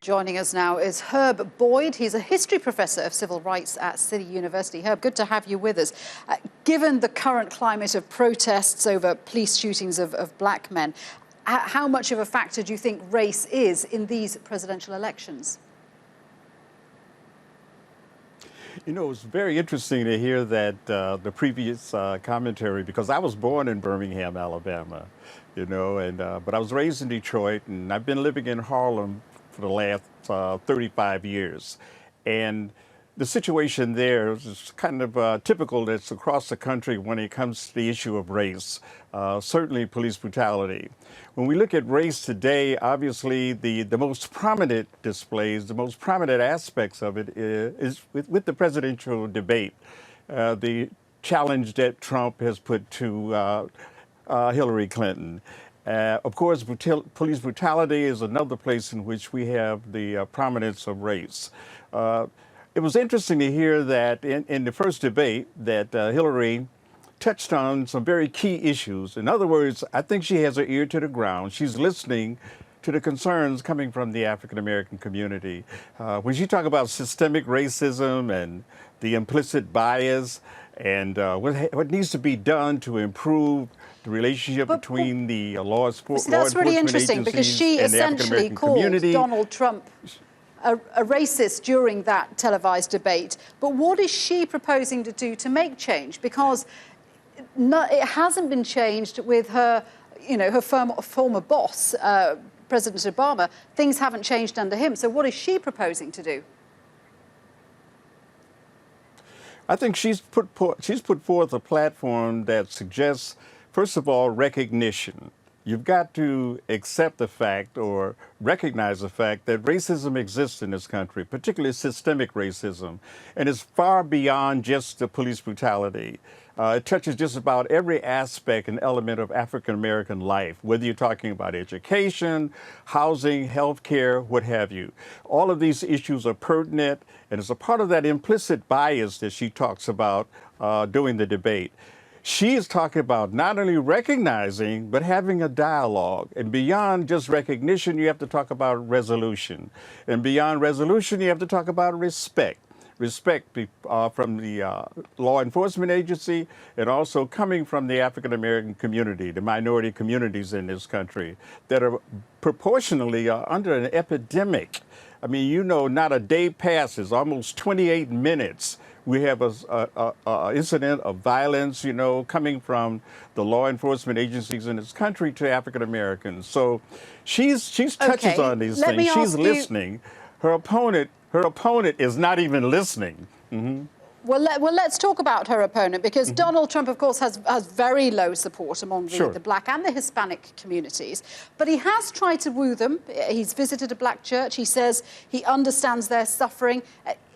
Joining us now is Herb Boyd. He's a history professor of civil rights at City University. Herb, good to have you with us. Given the current climate of protests over police shootings of black men, how much of a factor do you think race is in these presidential elections? You know, it's very interesting to hear that the previous commentary, because I was born in Birmingham, Alabama, you know, and but I was raised in Detroit, and I've been living in Harlem for the last 35 years. And the situation there is kind of typical that's across the country when it comes to the issue of race, certainly police brutality. When we look at race today, obviously the most prominent displays, the most prominent aspects of it is with the presidential debate, the challenge that Trump has put to Hillary Clinton. Of course, police brutality is another place in which we have the prominence of race. It was interesting to hear that in the first debate that Hillary touched on some very key issues. In other words, I think she has her ear to the ground. She's listening to the concerns coming from the African-American community. When she talked about systemic racism and the implicit bias and what needs to be done to improve the relationship between the law enforcement that's really interesting, because she essentially called Donald Trump a racist during that televised debate. But what is she proposing to do to make change? Because it hasn't been changed with her, her former boss, President Obama. Things haven't changed under him. So what is she proposing to do? I think she's put forth a platform that suggests, first of all, recognition. You've got to accept the fact or recognize the fact that racism exists in this country, particularly systemic racism, and it's far beyond just the police brutality. It touches just about every aspect and element of African-American life, whether you're talking about education, housing, healthcare, what have you. All of these issues are pertinent, and it's a part of that implicit bias that she talks about during the debate. She is talking about not only recognizing, but having a dialogue. And beyond just recognition, you have to talk about resolution. And beyond resolution, you have to talk about respect. Respect from the law enforcement agency, and also coming from the African-American community, the minority communities in this country that are proportionally under an epidemic. I mean, not a day passes, almost 28 minutes. We have an incident of violence, coming from the law enforcement agencies in this country to African Americans. So she's touches on these things. She's listening. Her opponent is not even listening. Mm-hmm. Well, let's talk about her opponent, because Donald Trump, of course, has very low support among the black and the Hispanic communities. But he has tried to woo them. He's visited a black church. He says he understands their suffering.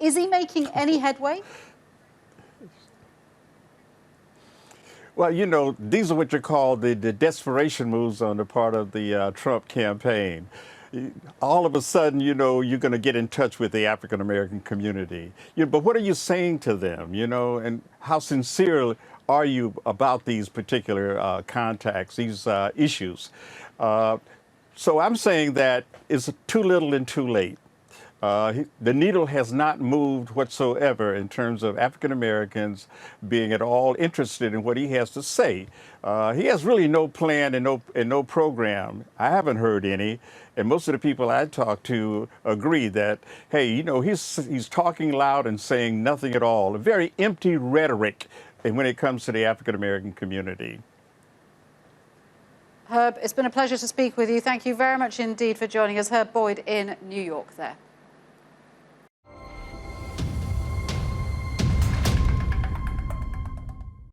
Is he making any headway? Well, these are what you call the desperation moves on the part of the Trump campaign. All of a sudden, you're going to get in touch with the African-American community. But what are you saying to them, and how sincere are you about these particular contacts, these issues? So I'm saying that it's too little and too late. The needle has not moved whatsoever in terms of African Americans being at all interested in what he has to say. He has really no plan and no program. I haven't heard any, and most of the people I talk to agree that, hey, he's talking loud and saying nothing at all. A very empty rhetoric when it comes to the African American community. Herb, it's been a pleasure to speak with you. Thank you very much indeed for joining us. Herb Boyd in New York there.